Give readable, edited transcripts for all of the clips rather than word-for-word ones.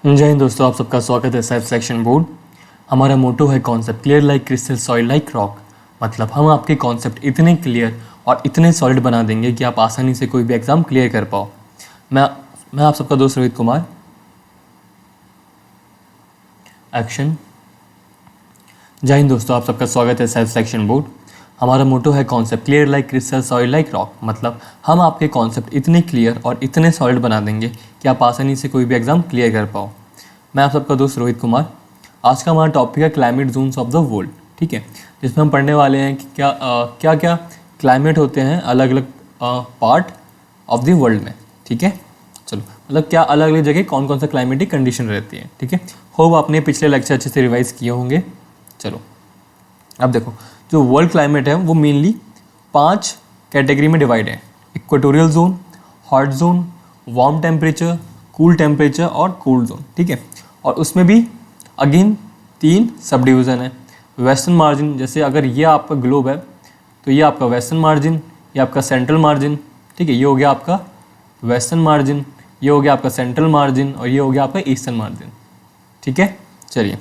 जय हिंद दोस्तों, आप सबका स्वागत है सेल्फ सेक्शन बोर्ड। हमारा मोटो है concept clear like crystal soil like rock. मतलब हम आपके कॉन्सेप्ट इतने क्लियर और इतने सॉलिड बना देंगे कि आप आसानी से कोई भी एग्ज़ाम क्लियर कर पाओ। मैं आप सबका दोस्त रोहित कुमार। एक्शन। जय हिंद दोस्तों, आप सबका स्वागत है सेल्फ सेक्शन बोर्ड। हमारा मोटो है concept clear like crystal soil like rock. मतलब हम आपके कॉन्सेप्ट इतने क्लियर और इतने सॉलिड बना देंगे कि आप आसानी से कोई भी एग्ज़ाम क्लियर कर पाओ। मैं आप सबका दोस्त रोहित कुमार। आज का हमारा टॉपिक है climate zones of the world. ठीक है, जिसमें हम पढ़ने वाले हैं कि क्या क्या क्लाइमेट होते हैं अलग अलग पार्ट ऑफ द वर्ल्ड में। ठीक है, चलो मतलब क्या अलग अलग जगह कौन कौन सा क्लाइमेटिक कंडीशन रहती है। ठीक है, होप आपने पिछले लेक्चर अच्छे से रिवाइज किए होंगे। चलो अब देखो, जो वर्ल्ड क्लाइमेट है वो मेनली 5 कैटेगरी में डिवाइड है। Equatorial zone, hot zone, warm temperature, cool temperature और कोल्ड जोन। ठीक है, और उसमें भी अगेन 3 सब डिवीज़न है। वेस्टर्न मार्जिन, जैसे अगर ये आपका ग्लोब है तो ये आपका वेस्टर्न मार्जिन, ये आपका सेंट्रल मार्जिन। ठीक है, ये हो गया आपका वेस्टर्न मार्जिन, ये हो गया आपका सेंट्रल मार्जिन और ये हो गया आपका ईस्टर्न मार्जिन। ठीक है, चलिए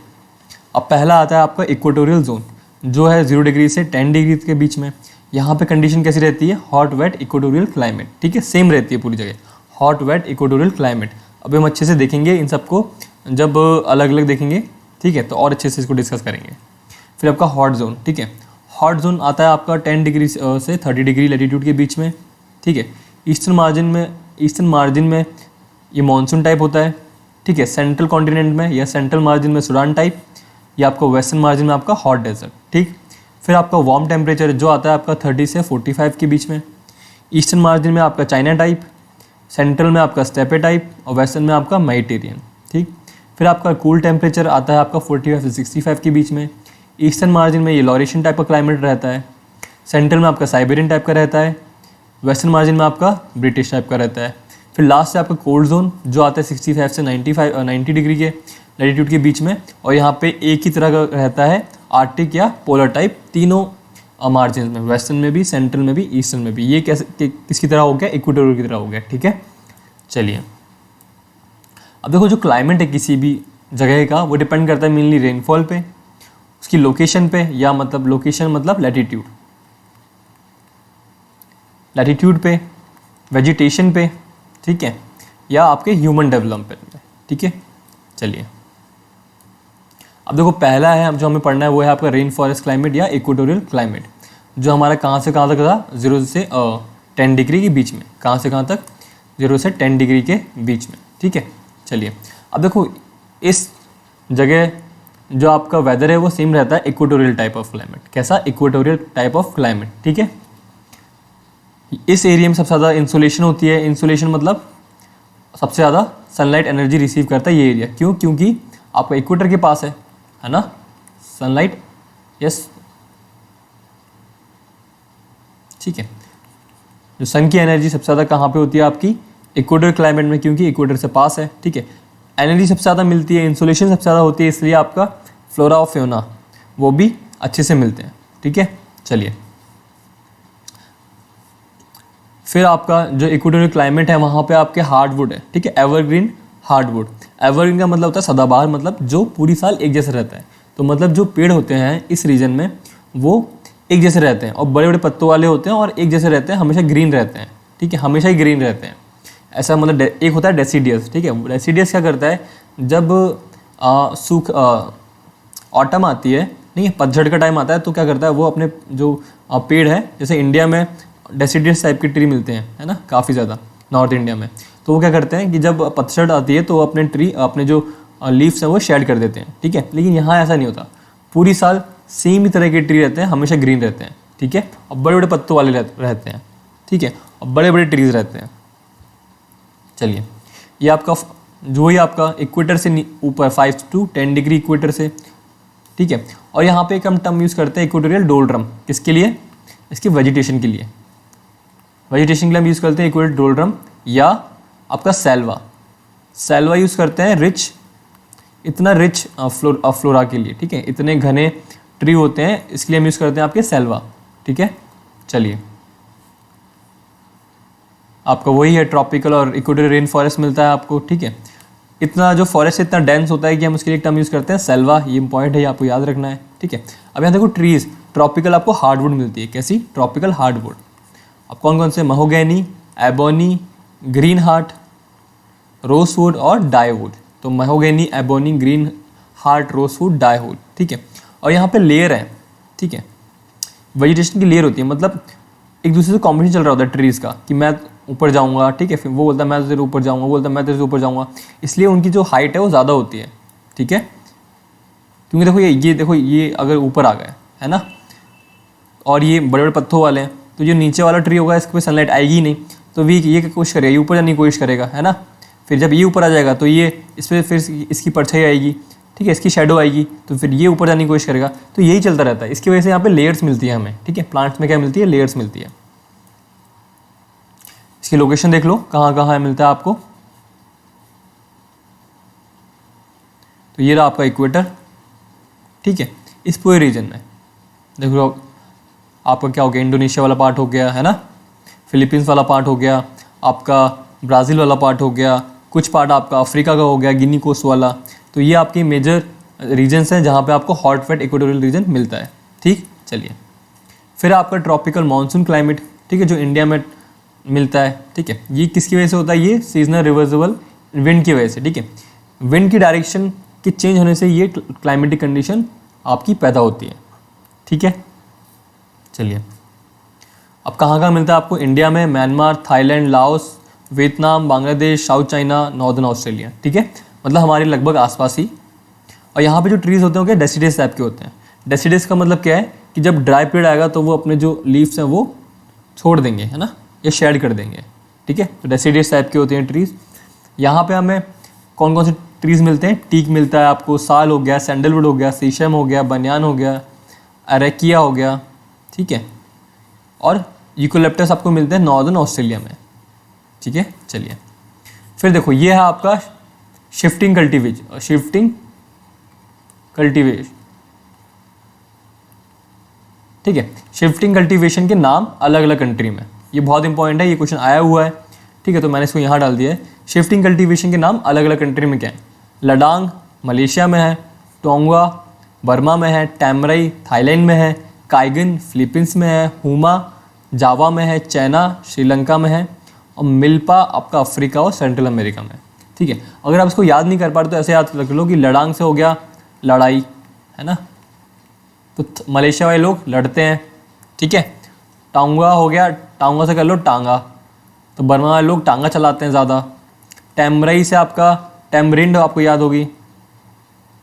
अब पहला आता है आपका इक्वेटोरियल जोन, जो है 0 डिग्री से 10 डिग्री के बीच में। यहाँ पे कंडीशन कैसी रहती है? Hot wet equatorial climate. ठीक है, सेम रहती है पूरी जगह, हॉट वेट इक्वेटोरियल क्लाइमेट। अब हम अच्छे से देखेंगे इन सबको, जब अलग अलग देखेंगे ठीक है तो और अच्छे से इसको डिस्कस करेंगे। फिर आपका हॉट जोन। ठीक है, हॉट जोन आता है आपका 10 डिग्री से 30 डिग्री लैटिट्यूड के बीच में। ठीक है, ईस्टर्न मार्जिन में ये मानसून टाइप होता है। ठीक है, सेंट्रल कॉन्टिनेंट में या सेंट्रल मार्जिन में सुडान टाइप, या आपका वेस्टर्न मार्जिन में आपका हॉट डेजर्ट। ठीक, फिर आपका वार्म टेम्परेचर जो आता है आपका 30 से 45 के बीच में। ईस्टर्न मार्जिन में आपका चाइना टाइप, सेंट्रल में आपका स्टेपे टाइप और वेस्टर्न में आपका मेडिटेरियन। ठीक, फिर आपका कूल टेम्परेचर आता है आपका 45 से 65 के बीच में। ईस्टर्न मार्जिन में ये लॉरेशियन टाइप का क्लाइमेट रहता है, सेंट्रल में आपका साइबेरियन टाइप का रहता है, वेस्टर्न मार्जिन में आपका ब्रिटिश टाइप का रहता है। फिर लास्ट है आपका कोल्ड जोन, जो आता है 65 से 90 डिग्री के लैटिट्यूड के बीच में, और यहाँ पे एक ही तरह का रहता है आर्टिक या पोलर टाइप, तीनों मार्जिन में, वेस्टर्न में भी, सेंट्रल में भी, ईस्टर्न में भी। ये कैसे किसकी तरह हो गया? इक्वेटोरियल की तरह हो गया। ठीक है, चलिए अब देखो, जो क्लाइमेट है किसी भी जगह का वो डिपेंड करता है मेनली रेनफॉल पे, उसकी लोकेशन पे, या मतलब लोकेशन मतलब लैटिट्यूड पे, वेजिटेशन पे, ठीक है, या आपके ह्यूमन डेवलपमेंट पे। ठीक है, चलिए अब देखो, पहला है जो हमें पढ़ना है वो है आपका रेन फॉरेस्ट क्लाइमेट या इक्वेटोरियल क्लाइमेट, जो हमारा कहाँ से कहाँ तक था? 0 से 10 डिग्री के बीच में। कहाँ से कहाँ तक? 0 से 10 डिग्री के बीच में। ठीक है, चलिए अब देखो, इस जगह जो आपका वेदर है वो सेम रहता है, इक्वेटोरियल टाइप ऑफ क्लाइमेट। कैसा? Equatorial type of climate. ठीक है, इस एरिया में सबसे ज़्यादा इंसोलेशन होती है। इंसोलेशन मतलब सबसे ज़्यादा सनलाइट एनर्जी रिसीव करता है ये एरिया। क्यों? क्योंकि आपका इक्वेटर के पास है ना सनलाइट। यस, ठीक है, जो सन की एनर्जी सबसे ज़्यादा कहाँ पे होती है? आपकी इक्वेटर क्लाइमेट में, क्योंकि इक्वेटर से पास है। ठीक है, एनर्जी सबसे ज़्यादा मिलती है, इंसोलेशन सबसे ज़्यादा होती है, इसलिए आपका फ्लोरा और फ्योना वो भी अच्छे से मिलते हैं। ठीक है, चलिए फिर आपका जो इक्वेटोरियल क्लाइमेट है वहाँ पे आपके हार्डवुड है। ठीक है, एवरग्रीन हार्डवुड। एवरग्रीन का मतलब होता है सदाबहार, मतलब जो पूरी साल एक जैसा रहता है। तो मतलब जो पेड़ होते हैं इस रीजन में वो एक जैसे रहते हैं और बड़े बड़े पत्तों वाले होते हैं और एक जैसे रहते हैं, हमेशा ग्रीन रहते हैं। ठीक है, हमेशा ही ग्रीन रहते हैं। ऐसा मतलब एक होता है डेसीडियस। ठीक है, डेसीडियस क्या करता है? जब ऑटम आती है, नहीं पतझड़ का टाइम आता है, तो क्या करता है वो अपने जो पेड़ है, जैसे इंडिया में डेसीडियस टाइप के ट्री मिलते हैं, है ना, काफ़ी ज़्यादा नॉर्थ इंडिया में। तो वो क्या करते हैं कि जब पतझड़ आती है तो अपने ट्री, अपने जो लीव्स हैं वो शेड कर देते हैं। ठीक है, लेकिन यहाँ ऐसा नहीं होता, पूरी साल सेम ही तरह के ट्री रहते हैं, हमेशा ग्रीन रहते हैं। ठीक है, और बड़े बड़े पत्तों वाले रहते हैं। ठीक है, और बड़े बड़े ट्रीज रहते हैं। चलिए, ये आपका जो ही आपका इक्वेटर से ऊपर 5 to 10 डिग्री इक्वेटर से। ठीक है, और यहाँ पे एक हम टर्म यूज़ करते हैं इक्वेटोरियल डोल्ड्रम। किसके लिए? इसकी वेजिटेशन के लिए। वेजिटेशन के लिए हम यूज़ करते हैं इक्वेटोरियल डोल्ड्रम, या आपका सेल्वा यूज़ करते हैं रिच, इतना रिच फ्लोरा के लिए। ठीक है, इतने घने ट्री होते हैं, इसके लिए हम यूज़ करते हैं आपके सेल्वा। ठीक है, चलिए आपका वही है ट्रॉपिकल और इक्वेटोरियल रेन फॉरेस्ट मिलता है आपको। ठीक है, इतना जो फॉरेस्ट इतना डेंस होता है कि हम उसके लिए एक टर्म यूज़ करते हैं सेल्वा। ये पॉइंट है, ये आपको याद रखना है, ठीक है। अब यहाँ देखो ट्रीज, ट्रॉपिकल आपको हार्डवुड मिलती है। कैसी? Tropical hardwood. अब कौन कौन से? महोगैनी, एबोनी, ग्रीन हार्ट, रोसवुड और डाईवुड। तो महोगैनी, एबोनी, ग्रीन हार्ट, रोसवुड, डाईवुड, ठीक है। और यहाँ पे लेयर है, ठीक है, वेजिटेशन की लेयर होती है, मतलब एक दूसरे से कॉम्पिटिशन चल रहा होता है ट्रीज़ का कि मैं ऊपर जाऊँगा, ठीक है, फिर वो बोलता है मैं तेरे ऊपर जाऊँगा, वो बोलता है मैं तेरे से ऊपर जाऊँगा, इसलिए उनकी जो हाइट है वो ज़्यादा होती है, ठीक है। क्योंकि देखो ये देखो ये अगर ऊपर आ गए है ना, और ये बड़े बड़े पत्थरों वाले हैं, तो जो नीचे वाला ट्री होगा इसके पे सनलाइट आएगी ही नहीं, तो ये कोशिश करेगा, ये ऊपर जाने की कोशिश करेगा, है ना। फिर जब ये ऊपर आ जाएगा तो ये इस पर फिर इसकी परछाई आएगी, ठीक है, इसकी शेडो आएगी, तो फिर ये ऊपर जाने की कोशिश करेगा। तो यही चलता रहता है। इसकी वजह से यहाँ पे लेयर्स मिलती है हमें, ठीक है। प्लांट्स में क्या मिलती है? लेयर्स मिलती है। इसकी लोकेशन देख लो कहाँ कहाँ मिलता है आपको। तो ये रहा आपका इक्वेटर, ठीक है। इस पूरे रीजन में देख लो आपका क्या हो गया, इंडोनेशिया वाला पार्ट हो गया, है ना, फिलीपींस वाला पार्ट हो गया, आपका ब्राज़ील वाला पार्ट हो गया, कुछ पार्ट आपका अफ्रीका का हो गया, गिनी कोस्ट वाला। तो ये आपकी मेजर रीजन्स हैं जहाँ पे आपको हॉट वेट इक्वेटोरियल रीजन मिलता है, ठीक। चलिए, फिर आपका ट्रॉपिकल मानसून क्लाइमेट, ठीक है, जो इंडिया में मिलता है, ठीक है। ये किसकी वजह से होता है? ये सीजनल रिवर्सिबल विंड की वजह से, ठीक है। विंड की डायरेक्शन के चेंज होने से ये क्लाइमेटिक कंडीशन आपकी पैदा होती है, ठीक है। चलिए, अब कहाँ कहाँ मिलता है आपको? इंडिया में Myanmar, Thailand, Laos, Vietnam, Bangladesh, south China, northern Australia, ठीक है, मतलब हमारे लगभग आसपास ही। और यहाँ पे जो ट्रीज़ होते हैं क्या डेसिडस टाइप के होते हैं। डेसिडस का मतलब क्या है कि जब ड्राई पीरियड आएगा तो वो अपने जो लीव्स हैं वो छोड़ देंगे, है ना, या शेड कर देंगे, ठीक है। तो डेसिडस टाइप के होते हैं ट्रीज़। यहाँ पे हमें कौन कौन से ट्रीज़ मिलते हैं? टीक मिलता है आपको, साल हो गया, सैंडलवुड हो गया, सीशम हो गया, बनियान हो गया, अरेकिया हो गया, ठीक है, और यूकोलिप्टस आपको मिलते हैं नॉर्दर्न ऑस्ट्रेलिया में, ठीक है। चलिए, फिर देखो ये है आपका शिफ्टिंग कल्टीवेशन, ठीक है। शिफ्टिंग कल्टीवेशन के नाम अलग अलग कंट्री में, ये बहुत इंपॉर्टेंट है, ये क्वेश्चन आया हुआ है, ठीक है, तो मैंने इसको यहाँ डाल दिया है। शिफ्टिंग कल्टीवेशन के नाम अलग अलग कंट्री में क्या है? लडांग मलेशिया में है, टोंगा बर्मा में है, टैमरई थाईलैंड में है, काइगन फिलीपींस में है, हुमा जावा में है, चाइना श्रीलंका में है, और मिल्पा आपका अफ्रीका और सेंट्रल अमेरिका में, ठीक है। अगर आप इसको याद नहीं कर पा रहे तो ऐसे याद रख लो कि लडांग से हो गया लड़ाई, है ना, तो मलेशिया वाले लोग लड़ते हैं, ठीक है। टांगा हो गया, टांगा से कर लो टांगा, तो बर्मा वाले लोग टांगा चलाते हैं ज़्यादा। टैमरई से आपका टैमरिंड आपको याद होगी,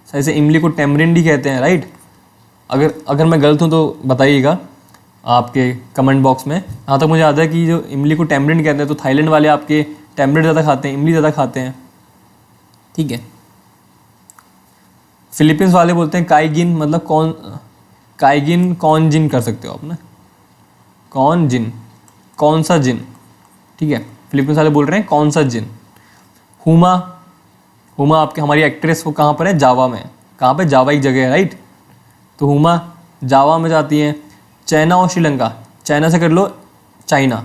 सही से इमली को टैमरिंड ही कहते हैं, राइट। अगर मैं गलत हूँ तो बताइएगा आपके कमेंट बॉक्स में। यहाँ तक मुझे याद है कि जो इमली को टैमरिंड कहते हैं, तो थाईलैंड वाले आपके टैमरिंड ज़्यादा खाते हैं, इमली ज़्यादा खाते हैं, ठीक है। फिलीपींस वाले बोलते हैं काइगिन, मतलब काइगिन कौन जिन कर सकते हो आप ना, कौन जिन, कौन सा जिन, ठीक है। फिलीपींस वाले बोल रहे हैं कौन सा जिन। हुमा आपके हमारी एक्ट्रेस वो कहाँ पर है? जावा में। कहाँ पे? जावा एक जगह है, राइट, तो हुमा जावा में जाती हैं। चाइना और श्रीलंका, चाइना से कर लो चाइना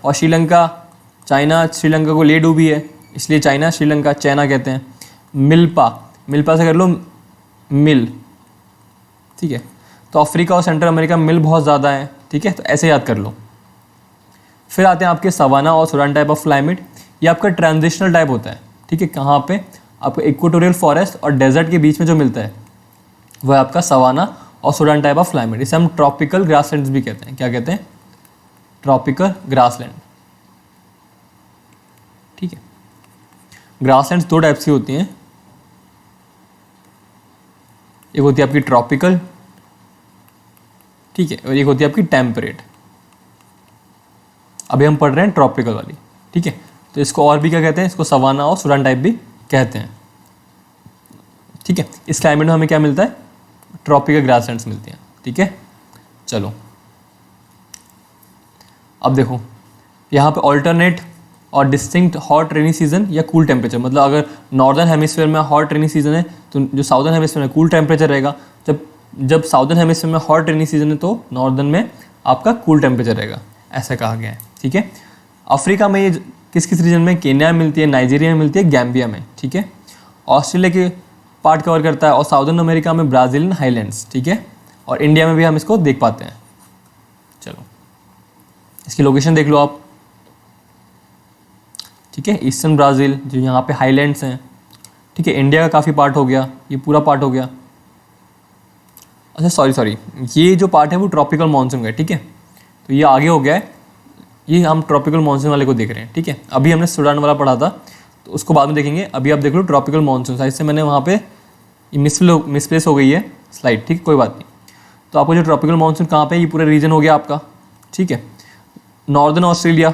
और श्रीलंका, चाइना श्रीलंका को ले डूबी है इसलिए चाइना श्रीलंका चाइना कहते हैं। मिल्पा से कर लो मिल, ठीक है। तो अफ्रीका और सेंट्रल अमेरिका मिल बहुत ज़्यादा है, ठीक है, तो ऐसे याद कर लो। फिर आते हैं आपके सवाना और सुडान टाइप ऑफ क्लाइमेट। ये आपका ट्रांजिशनल टाइप होता है, ठीक है। कहाँ पे? आपको इक्वेटोरियल फॉरेस्ट और डेजर्ट के बीच में जो मिलता है वह आपका सवाना और सुडान टाइप ऑफ क्लाइमेट। इसे हम ट्रॉपिकल ग्रासलैंड्स भी कहते हैं। क्या कहते हैं? ट्रॉपिकल ग्रासलैंड, ठीक है। ग्रासलैंड्स दो टाइप्स की होती हैं, एक होती है आपकी ट्रॉपिकल, ठीक है, और एक होती है आपकी टेम्परेट। अभी हम पढ़ रहे हैं ट्रॉपिकल वाली, ठीक है। तो इसको और भी क्या कहते हैं? इसको सवाना और सुडान टाइप भी कहते हैं, ठीक है। इस क्लाइमेट में हमें क्या मिलता है? ट्रॉपिकल ग्रासलैंड्स मिलती हैं, ठीक है। चलो अब देखो यहाँ पे ऑल्टरनेट और डिस्टिंक्ट हॉट रेनी सीजन या कूल टेम्परेचर, मतलब अगर नॉर्दर्न हेमिस्फीयर में हॉट रेनी सीजन है तो जो साउदर्न हेमिस्फीयर में कूल टेम्परेचर रहेगा। जब साउदर्न हेमिस्फीयर में हॉट रेनी सीजन है तो नॉर्दर्न में आपका कूल टेम्परेचर रहेगा, ऐसा कहा गया है, ठीक है। अफ्रीका में ये किस किस रीजन में, केन्या में मिलती है, नाइजीरिया में मिलती है, गैम्बिया में, ठीक है। ऑस्ट्रेलिया के पार्ट कवर करता है और साउदर्न अमेरिका में ब्राज़ीलियन हाईलैंड्स, ठीक है। और इंडिया में भी हम इसको देख पाते हैं। चलो इसकी लोकेशन देख लो आप, ठीक है। ईस्टर्न ब्राज़ील जो यहाँ पे हाईलैंड्स हैं, ठीक है। इंडिया का काफ़ी पार्ट हो गया, ये पूरा पार्ट हो गया। अच्छा सॉरी, ये जो पार्ट है वो ट्रॉपिकल मानसून का है, ठीक है। तो ये आगे हो गया है, ये हम ट्रॉपिकल मानसून वाले को देख रहे हैं, ठीक है। अभी हमने सूडान वाला पढ़ा था तो उसको बाद में देखेंगे। अभी आप देख लो ट्रॉपिकल मानसून, शायद से मैंने वहाँ पे मिसप्लेस हो गई है स्लाइड, ठीक, कोई बात नहीं। तो आपको जो ट्रॉपिकल मानसून कहाँ पे, ये पूरा रीजन हो गया आपका, ठीक है। नॉर्दर्न ऑस्ट्रेलिया,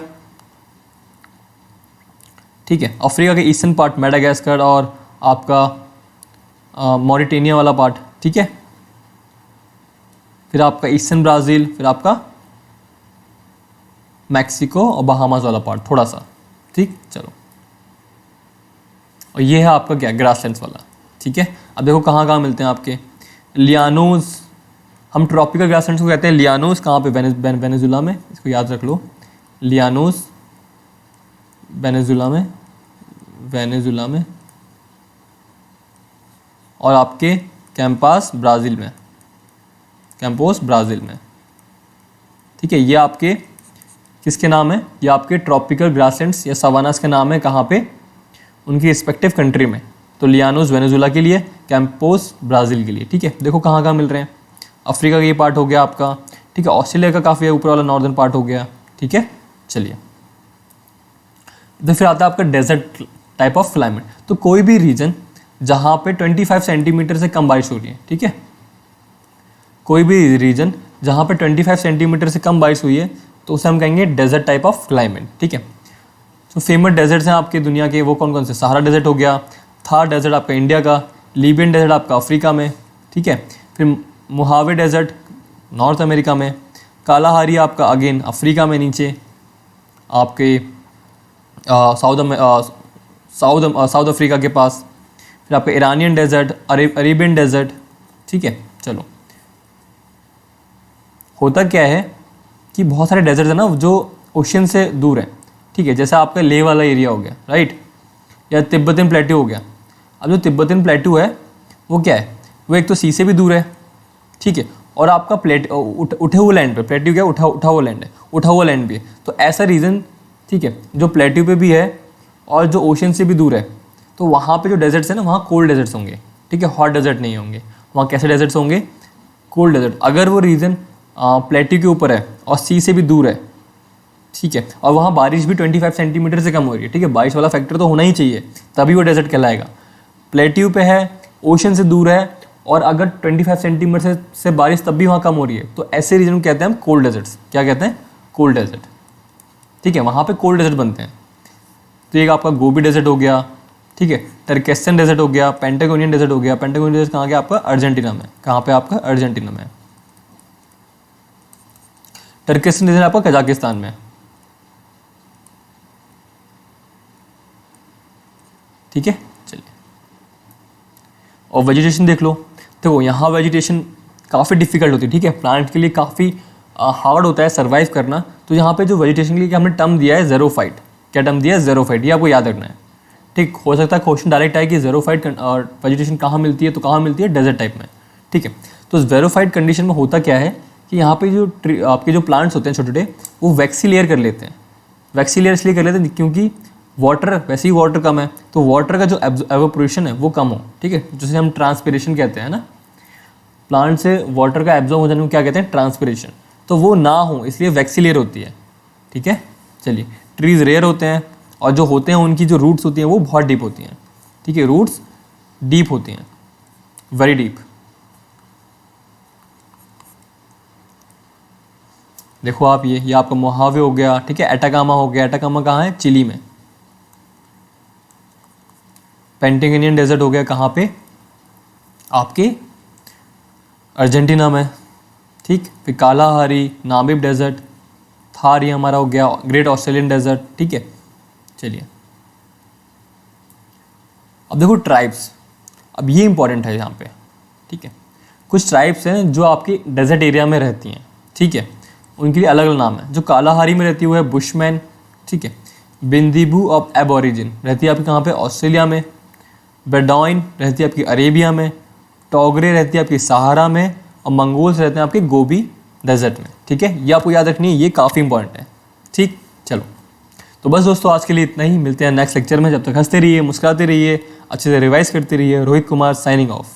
ठीक है। अफ्रीका के ईस्टर्न पार्ट मेडागास्कर और आपका मॉरिटेनिया वाला पार्ट, ठीक है। फिर आपका ईस्टर्न ब्राज़ील, फिर आपका मैक्सिको और बहामास वाला पार्ट थोड़ा सा, ठीक। चलो और ये है आपका क्या, ग्रासलैंड्स वाला, ठीक है। अब देखो कहाँ कहाँ मिलते हैं आपके लियानोज, हम ट्रॉपिकल ग्रासलैंड्स को कहते हैं लियानोज, कहाँ पे, वेनेजुला में, इसको याद रख लो, लियानोज वेनेजुला में और आपके कैंपोस ब्राज़ील में, ठीक है। ये आपके किसके नाम है, ये आपके ट्रॉपिकल ग्रासलैंड्स या सवानास के नाम है, कहाँ पे, उनकी रिस्पेक्टिव कंट्री में। तो लियानोज वेनेजुला के लिए, कैंपोस ब्राज़ील के लिए, ठीक है। देखो कहाँ कहाँ मिल रहे हैं, अफ्रीका का ये पार्ट हो गया आपका, ठीक है। ऑस्ट्रेलिया का काफ़ी ऊपर वाला नॉर्दर्न पार्ट हो गया, ठीक है। चलिए तो फिर आता है आपका डेजर्ट टाइप ऑफ क्लाइमेट। तो कोई भी रीजन जहाँ पे 25 सेंटीमीटर से कम बारिश हो रही है, ठीक है। कोई भी रीजन जहाँ पे 25 सेंटीमीटर से कम बारिश हुई है तो उसे हम कहेंगे डेजर्ट टाइप ऑफ क्लाइमेट, ठीक है। तो फेमस डेजर्ट्स हैं आपके दुनिया के, वो कौन कौन से, सहारा डेजर्ट हो गया, थार डेजर्ट आपका इंडिया का, लीबियन डेजर्ट आपका अफ्रीका में, ठीक है। फिर मोहावे डेजर्ट नॉर्थ अमेरिका में, कालाहारी आपका अगेन अफ्रीका में नीचे आपके साउथ अफ्रीका के पास। फिर आपका ईरानियन डेजर्ट, अरेबियन डेजर्ट, ठीक है। चलो होता क्या है कि बहुत सारे डेजर्ट है ना जो ओशन से दूर है, ठीक है। जैसे आपका लेह वाला एरिया हो गया, राइट, या तिब्बतन प्लेट्यू हो गया। अब जो तिब्बतन प्लेट्यू है वो क्या है, वो एक तो सी से भी दूर है, ठीक है। और आपका उठे हुए लैंड पे, प्लेट्यू क्या उठा हुआ लैंड है, उठा हुआ लैंड भी है। तो ऐसा रीज़न, ठीक है, जो प्लेट्यू पे भी है और जो ओशन से भी दूर है, तो वहाँ पे जो डेजर्ट्स है ना, वहाँ कोल्ड डेजर्ट्स होंगे, ठीक है। हॉट डेजर्ट नहीं होंगे वहाँ। कैसे डेजर्ट्स होंगे, कोल्ड डेजर्ट। अगर वो रीजन प्लेट्यू के ऊपर है और सी से भी दूर है, ठीक है, और वहाँ बारिश भी 25 सेंटीमीटर से कम हो रही है, ठीक है, बारिश वाला फैक्टर तो होना ही चाहिए तभी वो डेजर्ट कहलाएगा। प्लेट्यू पे है, ओशन से दूर है और अगर 25 सेंटीमीटर से बारिश तब भी वहाँ कम हो रही है, तो ऐसे रीजन को कहते हैं हम कोल्ड डेजर्ट्स। क्या कहते हैं, कोल्ड डेजर्ट, ठीक है। वहाँ पे कोल्ड डेजर्ट बनते हैं। तो एक आपका गोबी डेजर्ट हो गया, ठीक है, टर्केस्टन डेजर्ट हो गया, पेंटागोनियन डेजर्ट हो गया। पेंटागोनियन डेजर्ट कहाँ गया आपका, अर्जेंटीना में। कहाँ पे आपका, अर्जेंटीना में। टर्केस्टन डेजर्ट आपका कजाकिस्तान में, ठीक है। चलिए और वेजिटेशन देख लो। देखो यहाँ वेजिटेशन काफ़ी डिफिकल्ट होती है, ठीक है, प्लांट के लिए काफ़ी हार्ड होता है सर्वाइव करना। तो यहाँ पे जो वेजिटेशन के लिए हमने टर्म दिया है ज़ेरोफाइट। क्या टर्म दिया है, ज़ेरोफाइट। ये आपको याद रखना है, ठीक। हो सकता है क्वेश्चन डायरेक्ट आए कि ज़ेरोफाइट वेजिटेशन कहाँ मिलती है, तो कहाँ मिलती है, डेजर्ट टाइप में, ठीक है। तो ज़ेरोफाइट कंडीशन में होता क्या है कि यहाँ पे जो आपके जो प्लांट्स होते हैं छोटे छोटे, वो वैक्सीलेयर कर लेते हैं। वैक्सीलेयर इसलिए कर लेते हैं क्योंकि वाटर, वैसे ही वाटर कम है, तो वाटर का जो एवोपोरेशन है वो कम हो, ठीक है, जिसे हम ट्रांसपिरेशन कहते हैं ना। प्लांट से वाटर का एब्जॉर्ब हो जाने को क्या कहते हैं, ट्रांसपिरेशन। तो वो ना हो इसलिए वैक्सीलेयर होती है, ठीक है। चलिए ट्रीज़ रेयर होते हैं और जो होते हैं उनकी जो रूट्स होती हैं वो बहुत डीप होती हैं, ठीक है, रूट्स डीप होती हैं, वेरी डीप। देखो आप ये आपका मोहावे हो गया, ठीक है, एटाकामा हो गया। एटाकामा कहाँ है, चिली में। पेंटागोनियन डेजर्ट हो गया कहाँ पे, आपके अर्जेंटीना में, ठीक। फिर कालाहारी, नामिब डेजर्ट, थार ये हमारा हो गया, ग्रेट ऑस्ट्रेलियन डेजर्ट, ठीक है। चलिए अब देखो ट्राइब्स, अब ये इंपॉर्टेंट है यहाँ पे, ठीक है। कुछ ट्राइब्स हैं जो आपके डेजर्ट एरिया में रहती हैं, ठीक है, उनके लिए अलग अलग नाम है। जो कालाहारी में रहती है वो है बुशमैन, ठीक है। बिंदीबू ऑफ एबोरिजिन रहती है आपकी कहाँ पे, ऑस्ट्रेलिया में। बेडॉइन रहती है आपकी अरेबिया में। टोगरे रहती है आपकी सहारा में। और मंगोल्स रहते हैं आपके गोबी डेजर्ट में। ठीक है, ये आपको याद रखनी है, ये काफ़ी इंपॉर्टेंट है। ठीक, चलो तो बस दोस्तों आज के लिए इतना ही, मिलते हैं नेक्स्ट लेक्चर में। जब तक हंसते रहिए, मुस्कुराते रहिए, अच्छे से रिवाइज करते रहिए। Rohit Kumar signing off.